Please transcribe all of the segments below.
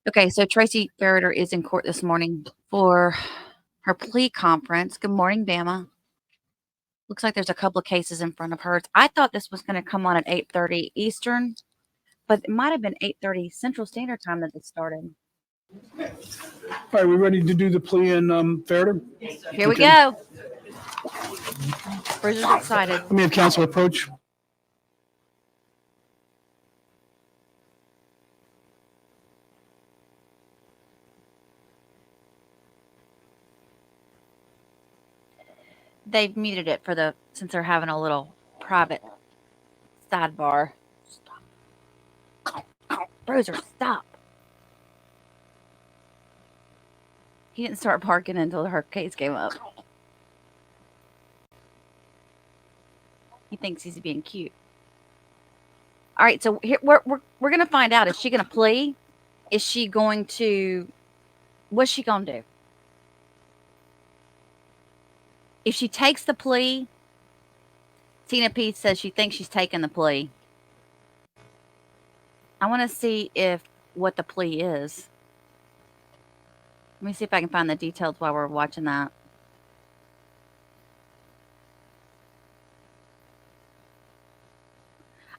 Okay, so Tracy Ferriter is in court this morning for her plea conference. Good morning, Bama. Looks like there's a couple of cases in front of her. I thought this was going to come on at 8:30 Eastern, but it might have been 8:30 Central Standard Time that it started. All right, we ready to do the plea in Ferriter? Here we go. Bruiser's excited. Let me have counsel approach. They've muted it since they're having a little private sidebar. Stop. Bruiser, stop. He didn't start barking until her case came up. He thinks he's being cute. All right, so here, we're going to find out. Is she going to plea? Is she going to... What's she going to do? If she takes the plea, Tina P says she thinks she's taken the plea. I want to see what the plea is. Let me see if I can find the details while we're watching that.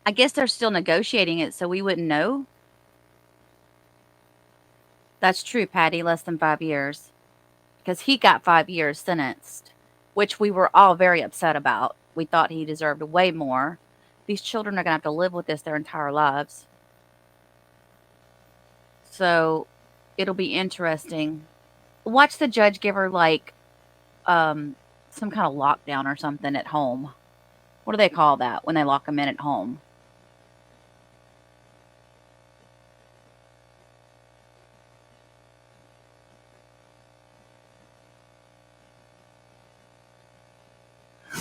I guess they're still negotiating it, so we wouldn't know. That's true, Patty, less than 5 years. Because he got 5 years sentenced, which we were all very upset about. We thought he deserved way more. These children are going to have to live with this their entire lives. So it'll be interesting. Watch the judge give her like some kind of lockdown or something at home. What do they call that when they lock them in at home?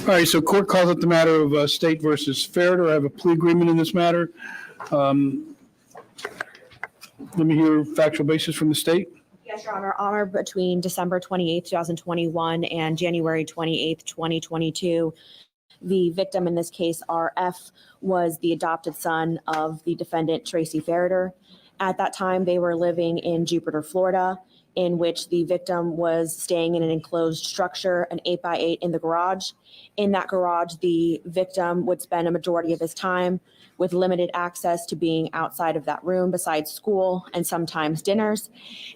All right, so court calls up the matter of State versus Ferriter. I have a plea agreement in this matter. Let me hear factual basis from the state. Yes, Your Honor. Honor, between December 28th, 2021 and January 28th, 2022, the victim in this case, RF, was the adopted son of the defendant, Tracy Ferriter. At that time, they were living in Jupiter, Florida, in which the victim was staying in an enclosed structure, an 8x8 in the garage. In that garage, the victim would spend a majority of his time with limited access to being outside of that room besides school and sometimes dinners.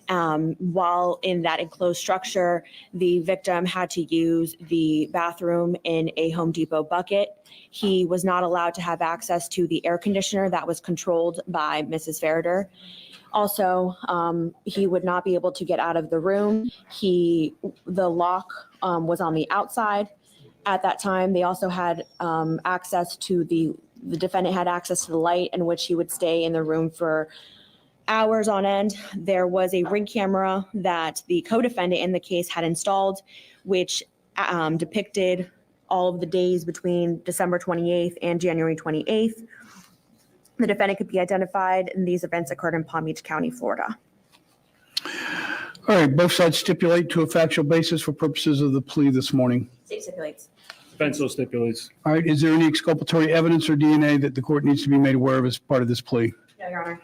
While in that enclosed structure, the victim had to use the bathroom in a Home Depot bucket. He was not allowed to have access to the air conditioner that was controlled by Mrs. Ferriter. Also, he would not be able to get out of the room. The lock was on the outside. At that time, they also had access to the defendant had access to the light in which he would stay in the room for hours on end. There was a ring camera that the co-defendant in the case had installed, which depicted all of the days between December 28th and January 28th. The defendant could be identified, and these events occurred in Palm Beach County, Florida. All right, both sides stipulate to a factual basis for purposes of the plea this morning. State stipulates. Defense so stipulates. All right, is there any exculpatory evidence or DNA that the court needs to be made aware of as part of this plea? No, Your Honor.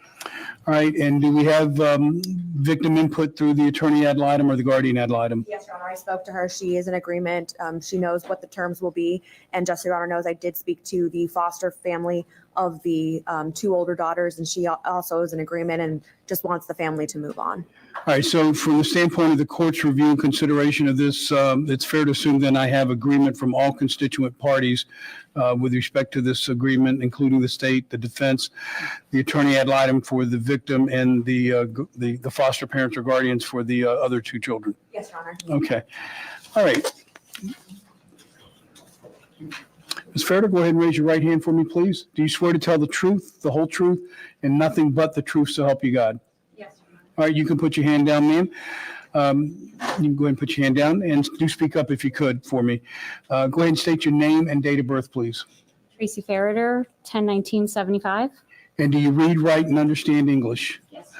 All right, and do we have victim input through the attorney ad litem or the guardian ad litem? Yes, Your Honor. I spoke to her. She is in agreement. She knows what the terms will be. And just so Your Honor knows, I did speak to the foster family of the two older daughters, and she also is in agreement and just wants the family to move on. All right, so from the standpoint of the court's review and consideration of this, it's fair to assume then I have agreement from all constituent parties with respect to this agreement, including the state, the defense, the attorney ad litem for the victim, and the foster parents or guardians for the other two children. Yes, Your Honor. Okay. All right. Ms. Ferriter, go ahead and raise your right hand for me, please. Do you swear to tell the truth, the whole truth, and nothing but the truth, so help you God? Yes, Your Honor. All right, you can put your hand down, ma'am. You can go ahead and put your hand down, and do speak up if you could for me. Go ahead and state your name and date of birth, please. Tracy Ferriter, 10/19/75. And do you read, write, and understand English? Yes.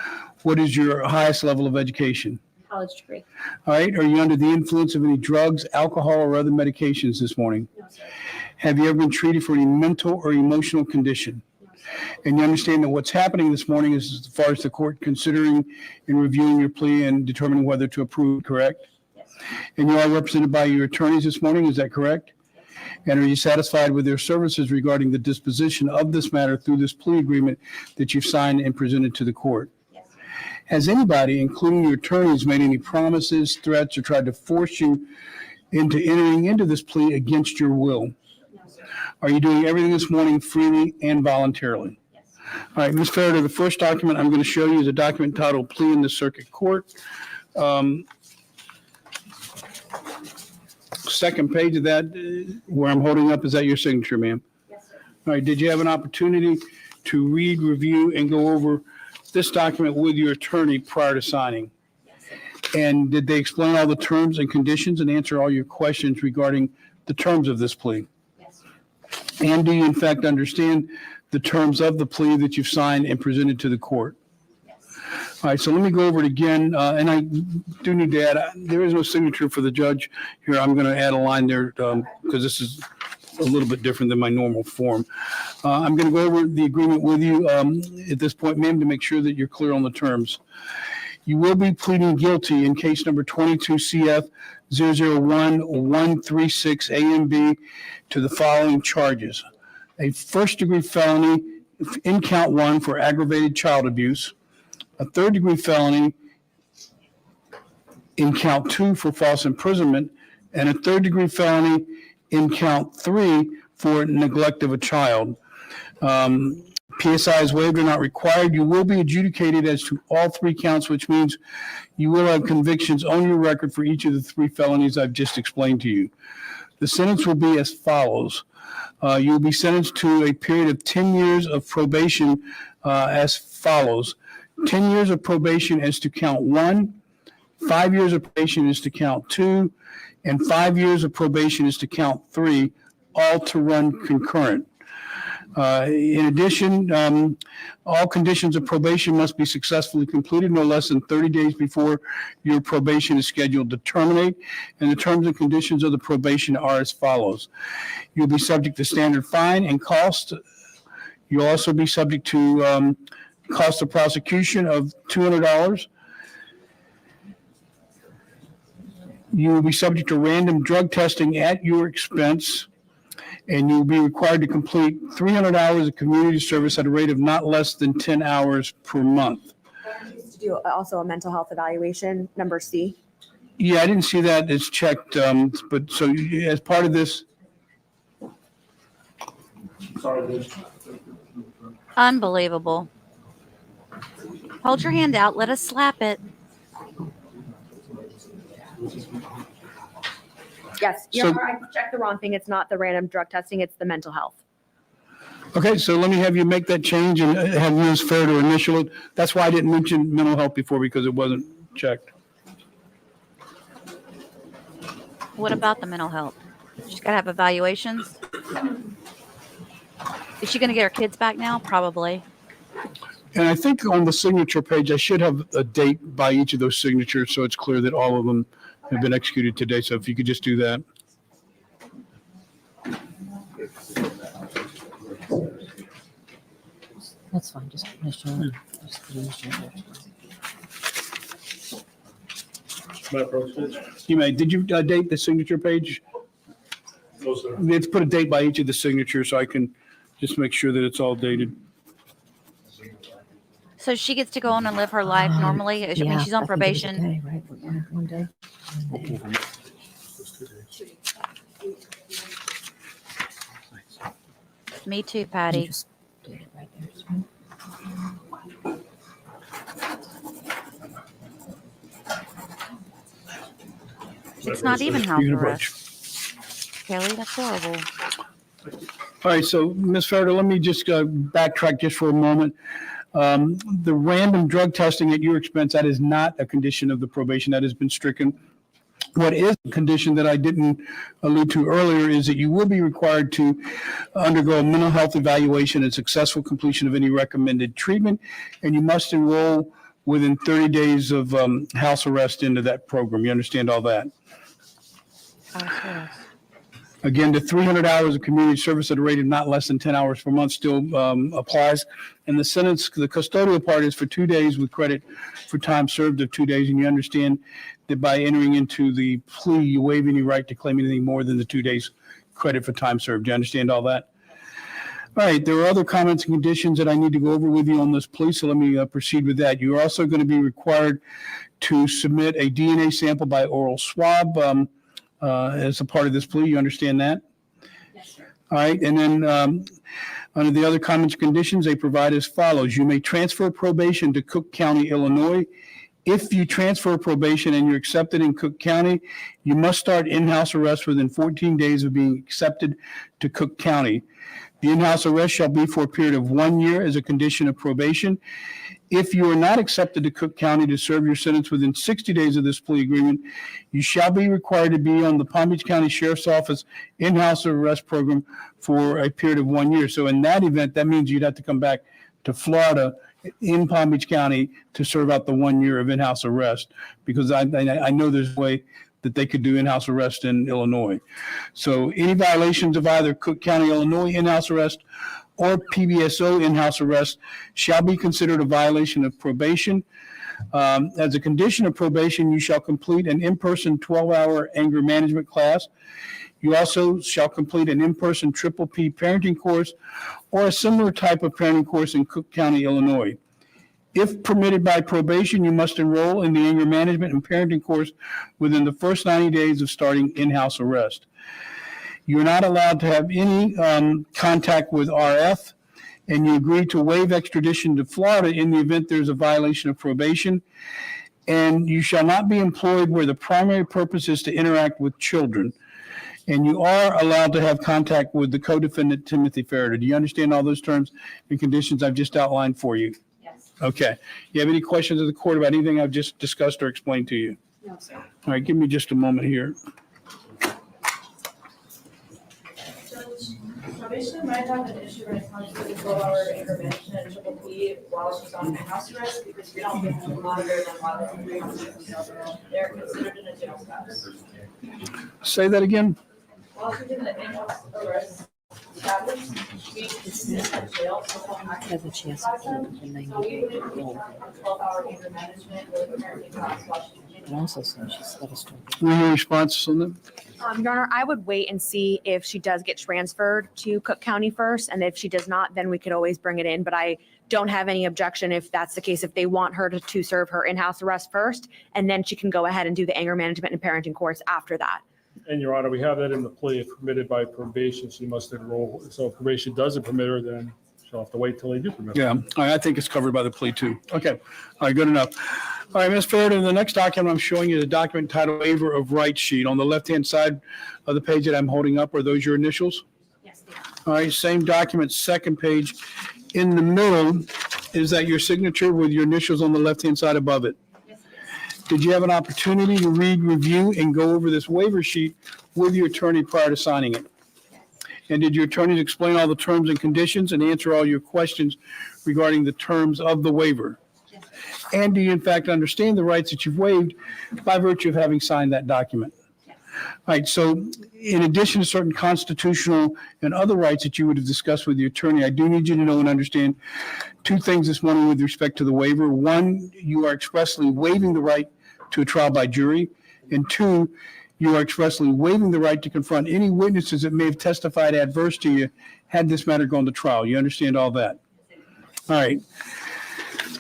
What is your highest level of education? College degree. All right, are you under the influence of any drugs, alcohol, or other medications this morning? No, sir. Have you ever been treated for any mental or emotional condition? No, sir. And you understand that what's happening this morning is as far as the court considering and reviewing your plea and determining whether to approve, correct? Yes. And you are represented by your attorneys this morning, is that correct? And are you satisfied with their services regarding the disposition of this matter through this plea agreement that you've signed and presented to the court? Yes. Has anybody, including your attorneys, made any promises, threats, or tried to force you into entering into this plea against your will? No, sir. Are you doing everything this morning freely and voluntarily? Yes. All right, Ms. Ferriter, the first document I'm going to show you is a document titled Plea in the Circuit Court. Second page of that, where I'm holding up, is that your signature, ma'am? Yes, sir. All right, did you have an opportunity to read, review, and go over this document with your attorney prior to signing? Yes, sir. And did they explain all the terms and conditions and answer all your questions regarding the terms of this plea? Yes, sir. And do you in fact understand the terms of the plea that you've signed and presented to the court? Yes. All right, so let me go over it again, and I do need to add, there is no signature for the judge here. I'm going to add a line there because this is a little bit different than my normal form. I'm going to go over the agreement with you at this point, ma'am, to make sure that you're clear on the terms. You will be pleading guilty in case number 22 CF 001136 AMB to the following charges: a first-degree felony in count 1 for aggravated child abuse, a third-degree felony in count 2 for false imprisonment, and a third-degree felony in count 3 for neglect of a child. PSI is waived or not required. You will be adjudicated as to all 3 counts, which means you will have convictions on your record for each of the 3 felonies I've just explained to you. The sentence will be as follows. You will be sentenced to a period of 10 years of probation as follows. 10 years of probation as to count 1, 5 years of probation as to count 2, and 5 years of probation as to count 3, all to run concurrent. In addition, all conditions of probation must be successfully completed no less than 30 days before your probation is scheduled to terminate. And the terms and conditions of the probation are as follows. You'll be subject to standard fine and cost. You'll also be subject to cost of prosecution of $200. You will be subject to random drug testing at your expense, and you'll be required to complete 300 hours of community service at a rate of not less than 10 hours per month. To do also a mental health evaluation, number C. Yeah, I didn't see that. It's checked, but so as part of this, Unbelievable. Hold your hand out. Let us slap it. Yes, So- I checked the wrong thing. It's not the random drug testing, it's the mental health. okay, so let me have you make that change and have Ms. Ferriter initial it. That's why I didn't mention mental health before, because it wasn't checked. What about the mental health? She's got to have evaluations. Is she going to get her kids back now? Probably. And I think on the signature page, I should have a date by each of those signatures, so it's clear that all of them have been executed today. So if you could just do that. That's fine, just initial. Just the initial. You may, did you date the signature page? No, sir. Let's put a date by each of the signatures so I can just make sure that it's all dated. So she gets to go on and live her life normally. I mean, Yeah, she's on I think it was a probation. day, right? One day. Me too, You Patty. just did it right there. It's not even house You can arrest. Kelly, that's horrible. All right, so Ms. Ferriter, let me just backtrack just for a moment. The random drug testing at your expense, that is not a condition of the probation. That has been stricken. What is a condition that I didn't allude to earlier is that you will be required to undergo a mental health evaluation and successful completion of any recommended treatment, and you must enroll within 30 days of house arrest into that program. You understand all that? House arrest. Again, the 300 hours of community service at a rate of not less than 10 hours per month still applies. And the sentence, the custodial part is for 2 days with credit for time served of 2 days. And you understand that by entering into the plea, you waive any right to claim anything more than the 2 days credit for time served. Do you understand all that? All right, there are other comments and conditions that I need to go over with you on this plea, so let me proceed with that. You're also going to be required to submit a DNA sample by oral swab as a part of this plea. You understand that? Yes, sir. All right, and then under the other comments and conditions, they provide as follows. You may transfer probation to Cook County, Illinois. If you transfer probation and you're accepted in Cook County, you must start in-house arrest within 14 days of being accepted to Cook County. The in-house arrest shall be for a period of 1 year as a condition of probation. If you are not accepted to Cook County to serve your sentence within 60 days of this plea agreement, you shall be required to be on the Palm Beach County Sheriff's Office in-house arrest program for a period of 1 year. So in that event, that means you'd have to come back to Florida in Palm Beach County to serve out the 1 year of in-house arrest, because I know there's a way that they could do in-house arrest in Illinois. So any violations of either Cook County, Illinois in-house arrest or PBSO in-house arrest shall be considered a violation of probation. As a condition of probation, you shall complete an in-person 12-hour anger management class. You also shall complete an in-person triple P parenting course or a similar type of parenting course in Cook County, Illinois. If permitted by probation, you must enroll in the anger management and parenting course within the first 90 days of starting in-house arrest. You're not allowed to have any contact with RF, and you agree to waive extradition to Florida in the event there's a violation of probation. And you shall not be employed where the primary purpose is to interact with children. And you are allowed to have contact with the co-defendant, Timothy Ferriter. Do you understand all those terms and conditions I've just outlined for you? Yes. Okay. You have any questions of the court about anything I've just discussed or explained to you? No, sir. All right, give me just a moment here. Probation might have an issue when it comes to the 12-hour intervention and triple P while she's on house arrest, because we don't monitor them while they're in house arrest. They're considered in a jail status. Say that again. While she's in the in-house arrest status, we consider a jail, so we'll have Yeah, but she has to to keep the So we 90 would roll. a 12-hour anger management with a parenting class while she's in. But also saying she's got to start. Any responses on that? Your Honor, I would wait and see if she does get transferred to Cook County first, and if she does not, then we could always bring it in. But I don't have any objection if that's the case, if they want her to serve her in-house arrest first, and then she can go ahead and do the anger management and parenting course after that. And Your Honor, we have that in the plea, if permitted by probation, she must enroll. So if probation doesn't permit her, then she'll have to wait till they do permit her. Yeah, all right, I think it's covered by the plea too. Okay, all right, good enough. All right, Ms. Ferriter, the next document I'm showing you is a document titled Waiver of Rights Sheet. On the left-hand side of the page that I'm holding up, are those your initials? Yes, they are. All right, same document, second page. In the middle, is that your signature with your initials on the left-hand side above it? Yes, it is. Did you have an opportunity to read, review, and go over this waiver sheet with your attorney prior to signing it? And did your attorneys explain all the terms and conditions and answer all your questions regarding the terms of the waiver? Yes, And do you in fact understand the rights that you've waived by virtue of having signed that document? yes. All right, so in addition to certain constitutional and other rights that you would have discussed with your attorney, I do need you to know and understand two things this morning with respect to the waiver. One, you are expressly waiving the right to a trial by jury. And two, you are expressly waiving the right to confront any witnesses that may have testified adverse to you had this matter gone to trial. You understand all that? All right.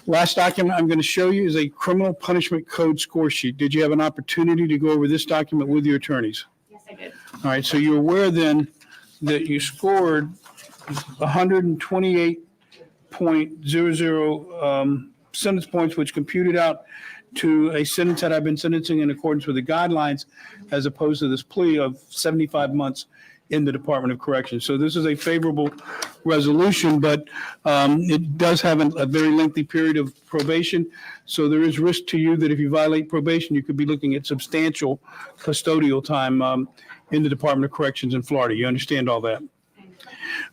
Last document I'm going to show you is a criminal punishment code score sheet. Did you have an opportunity to go over this document with your attorneys? Yes, I did. All right, so you're aware then that you scored 128.00 sentence points, which computed out to a sentence that I've been sentencing in accordance with the guidelines, as opposed to this plea of 75 months in the Department of Corrections. So this is a favorable resolution, but it does have a very lengthy period of probation. So there is risk to you that if you violate probation, you could be looking at substantial custodial time in the Department of Corrections in Florida. You understand all that?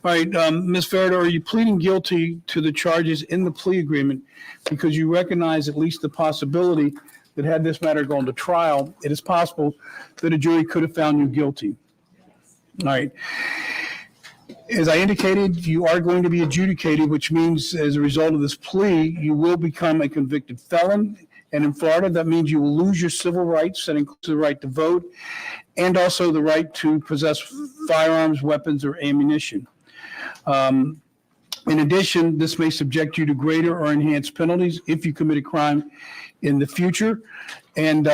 All right, Ms. Ferriter, are you pleading guilty to the charges in the plea agreement because you recognize at least the possibility that had this matter gone to trial, it is possible that a jury could have found you guilty? All right. As I indicated, you are going to be adjudicated, which means as a result of this plea, you will become a convicted felon. And in Florida, that means you will lose your civil rights, that includes the right to vote and also the right to possess firearms, weapons, or ammunition. In addition, this may subject you to greater or enhanced penalties if you commit a crime in the future. And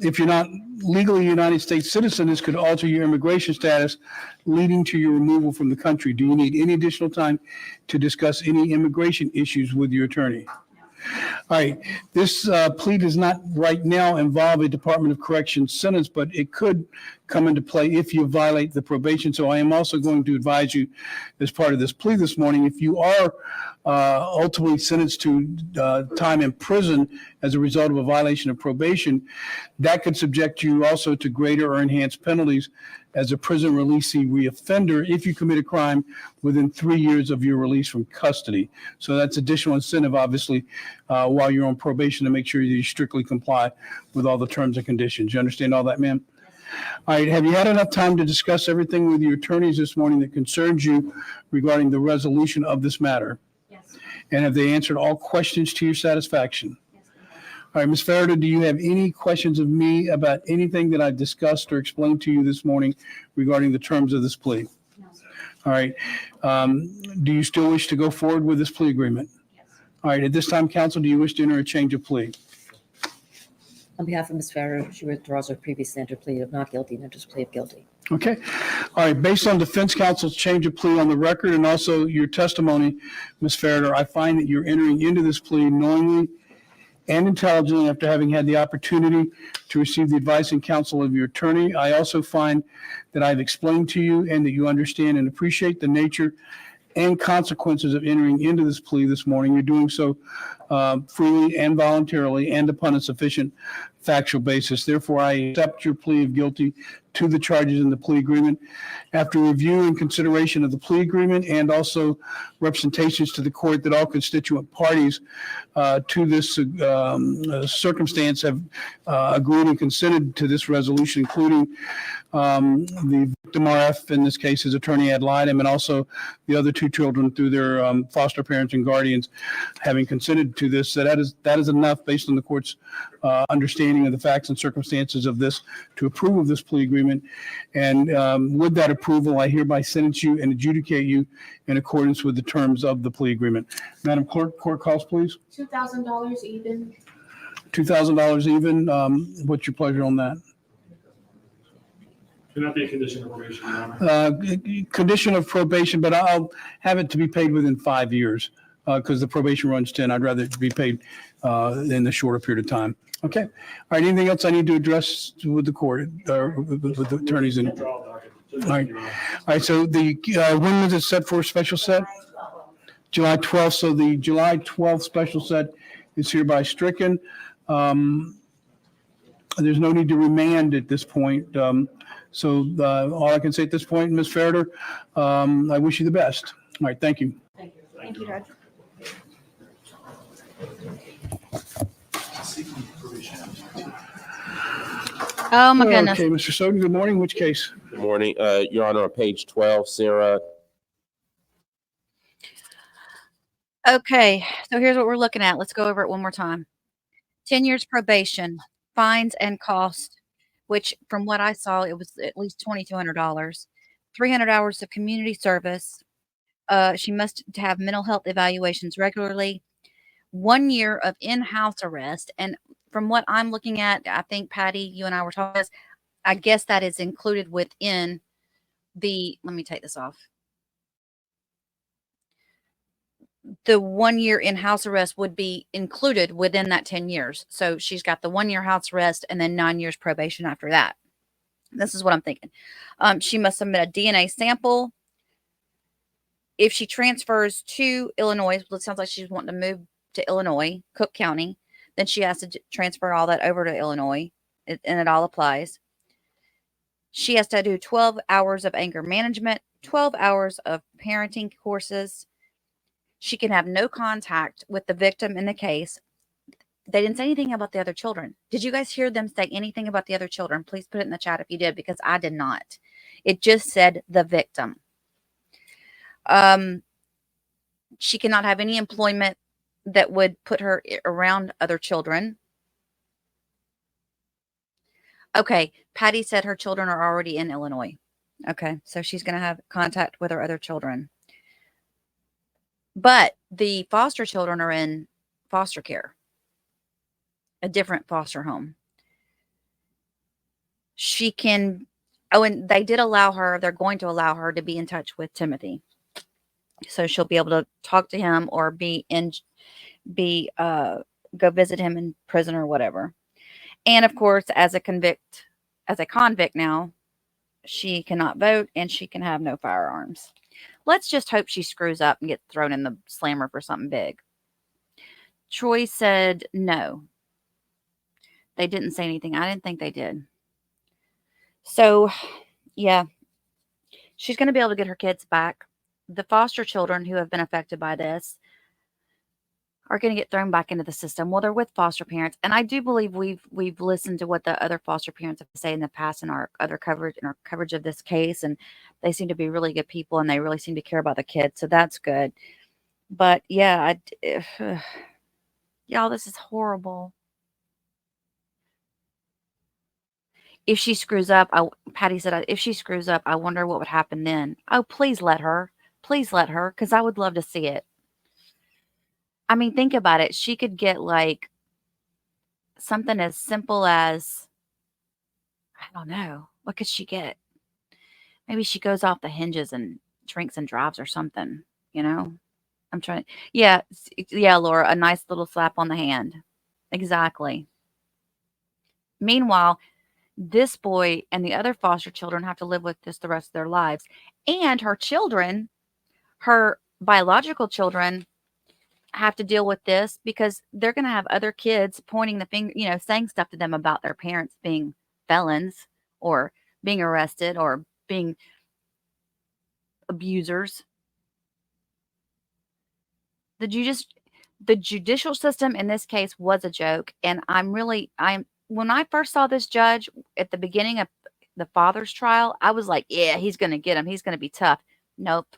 if you're not legally a United States citizen, this could alter your immigration status, leading to your removal from the country. Do you need any additional time to discuss any immigration issues with your attorney? All right, this plea does not right now involve a Department of Corrections sentence, but it could come into play if you violate the probation. So I am also going to advise you as part of this plea this morning, if you are ultimately sentenced to time in prison as a result of a violation of probation, that could subject you also to greater or enhanced penalties as a prison releasee reoffender if you commit a crime within 3 years of your release from custody. So that's additional incentive, obviously, while you're on probation to make sure that you strictly comply with all the terms and conditions. You understand all that, ma'am? All right, have you had enough time to discuss everything with your attorneys this morning that concerns you regarding the resolution of this matter? Yes. And have they answered all questions to your satisfaction? Yes. All right, Ms. Ferriter, do you have any questions of me about anything that I've discussed or explained to you this morning regarding the terms of this plea? No, sir. All right. Do you still wish to go forward with this plea agreement? Yes. All right, at this time, counsel, do you wish to enter a change of plea? On behalf of Ms. Farrer, she withdraws her previously entered plea of not guilty and enters plea of guilty. Okay. All right, based on defense counsel's change of plea on the record and also your testimony, Ms. Ferriter, I find that you're entering into this plea knowingly and intelligently after having had the opportunity to receive the advice and counsel of your attorney. I also find that I've explained to you and that you understand and appreciate the nature and consequences of entering into this plea this morning. You're doing so freely and voluntarily and upon a sufficient factual basis. Therefore, I accept your plea of guilty to the charges in the plea agreement. After review and consideration of the plea agreement and also representations to the court that all constituent parties to this circumstance have agreed and consented to this resolution, including the victim RF, in this case, his attorney ad litem, and also the other two children through their foster parents and guardians having consented to this. So that is enough based on the court's understanding of the facts and circumstances of this to approve of this plea agreement. And with that approval, I hereby sentence you and adjudicate you in accordance with the terms of the plea agreement. Madam Clerk, court calls, please. $2,000 even. $2,000 even. What's your pleasure on that? Can that be a condition of probation, Your Honor? Condition of probation, but I'll have it to be paid within 5 years because the probation runs 10. I'd rather it be paid in a shorter period of time. Okay. All right. Anything else I need to address with the court or with the attorneys? All right. All right. So the when was it set for a special set? July 12th. So the July 12th special set is hereby stricken. There's no need to remand at this point. So all I can say at this point, Ms. Ferriter, I wish you the best. All right. Thank you. Thank you. Thank you, Judge. Oh, my goodness. Okay, Mr. Soden, good morning. Which case? Good morning, Your Honor, on page 12, Sarah. Okay, so here's what we're looking at. Let's go over it one more time. 10 years probation, fines and cost, which from what I saw, it was at least $2,200. 300 hours of community service. She must have mental health evaluations regularly. 1 year of in-house arrest. And from what I'm looking at, I think, Patty, you and I were talking about this, I guess that is included within the, let me take this off. The 1 year in-house arrest would be included within that 10 years. So she's got the 1 year house arrest and then 9 years probation after that. This is what I'm thinking. She must submit a DNA sample. If she transfers to Illinois, well, it sounds like she's wanting to move to Illinois, Cook County, then she has to transfer all that over to Illinois, and it all applies. She has to do 12 hours of anger management, 12 hours of parenting courses. She can have no contact with the victim in the case. They didn't say anything about the other children. Did you guys hear them say anything about the other children? Please put it in the chat if you did, because I did not. It just said the victim. She cannot have any employment that would put her around other children. Okay, Patty said her children are already in Illinois. Okay, so she's going to have contact with her other children. But the foster children are in foster care, a different foster home. She can, oh, and they did allow her, they're going to allow her to be in touch with Timothy. So she'll be able to talk to him or go visit him in prison or whatever. And of course, as a convict now, she cannot vote and she can have no firearms. Let's just hope she screws up and gets thrown in the slammer for something big. Troy said no. They didn't say anything. I didn't think they did. So, yeah, she's going to be able to get her kids back. The foster children who have been affected by this are going to get thrown back into the system. Well, they're with foster parents, and I do believe we've listened to what the other foster parents have to say in the past in our coverage of this case, and they seem to be really good people, and they really seem to care about the kids, so that's good. But yeah, y'all, this is horrible. If she screws up, Patty said, if she screws up, I wonder what would happen then. Oh, please let her, because I would love to see it. I mean, think about it. She could get like something as simple as, I don't know, what could she get? Maybe she goes off the hinges and drinks and drives or something, you know? Yeah, Laura, a nice little slap on the hand. Exactly. Meanwhile, this boy and the other foster children have to live with this the rest of their lives. And her children, her biological children, have to deal with this because they're going to have other kids pointing the finger, saying stuff to them about their parents being felons or being arrested or being abusers. The judicial system in this case was a joke. And when I first saw this judge at the beginning of the father's trial, I was like, yeah, he's going to get him. He's going to be tough. Nope.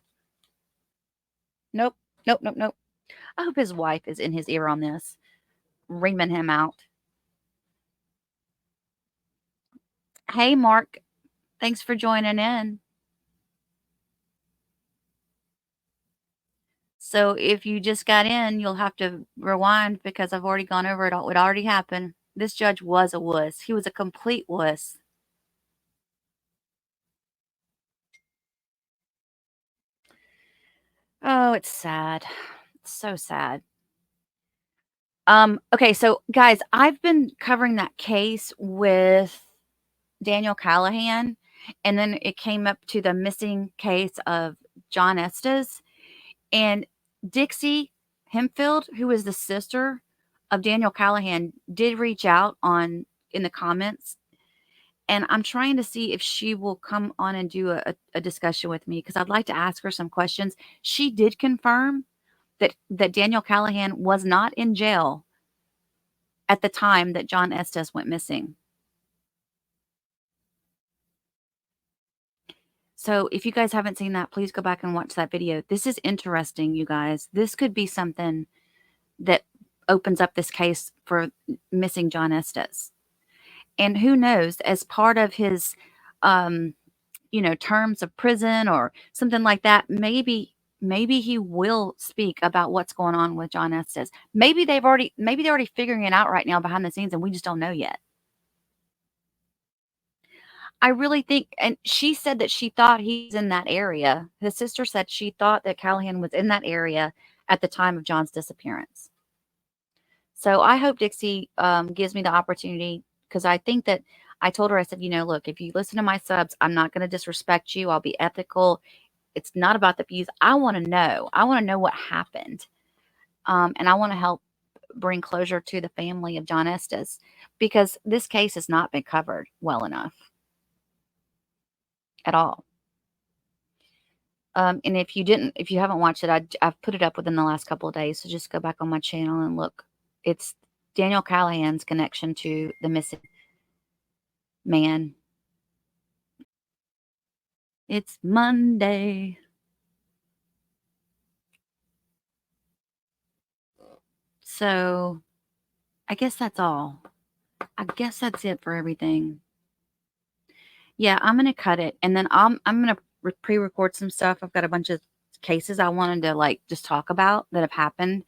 Nope. Nope. Nope. Nope. I hope his wife is in his ear on this, reaming him out. Hey, Mark. Thanks for joining in. So if you just got in, you'll have to rewind because I've already gone over it. It already happened. This judge was a wuss. He was a complete wuss. Oh, it's sad. It's so sad. Okay, so guys, I've been covering that case with Daniel Callahan, and then it came up to the missing case of John Estes. And Dixie Hempfield, who is the sister of Daniel Callahan, did reach out in the comments. And I'm trying to see if she will come on and do a discussion with me because I'd like to ask her some questions. She did confirm that Daniel Callahan was not in jail at the time that John Estes went missing. So if you guys haven't seen that, please go back and watch that video. This is interesting, you guys. This could be something that opens up this case for missing John Estes. And who knows, as part of his, terms of prison or something like that, maybe he will speak about what's going on with John Estes. Maybe they're already figuring it out right now behind the scenes and we just don't know yet. I really think, and she said that she thought he's in that area. His sister said she thought that Callahan was in that area at the time of John's disappearance. So I hope Dixie gives me the opportunity, because I think that I told her, I said, look, if you listen to my subs, I'm not going to disrespect you. I'll be ethical. It's not about the views. I want to know. I want to know what happened. And I want to help bring closure to the family of John Estes, because this case has not been covered well enough at all. And if you haven't watched it, I've put it up within the last couple of days. So just go back on my channel and look. It's Daniel Callahan's connection to the missing man It's Monday. So I guess that's all. I guess that's it for everything. Yeah, I'm gonna cut it, and then I'm gonna pre-record some stuff. I've got a bunch of cases I wanted to like just talk about that have happened.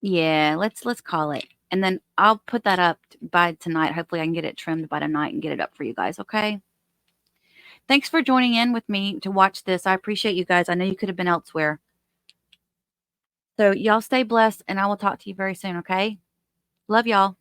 Yeah, let's call it, and then I'll put that up by tonight. Hopefully, I can get it trimmed by tonight and get it up for you guys. Okay. Thanks for joining in with me to watch this. I appreciate you guys. I know you could have been elsewhere. So y'all stay blessed, and I will talk to you very soon. Okay. Love y'all.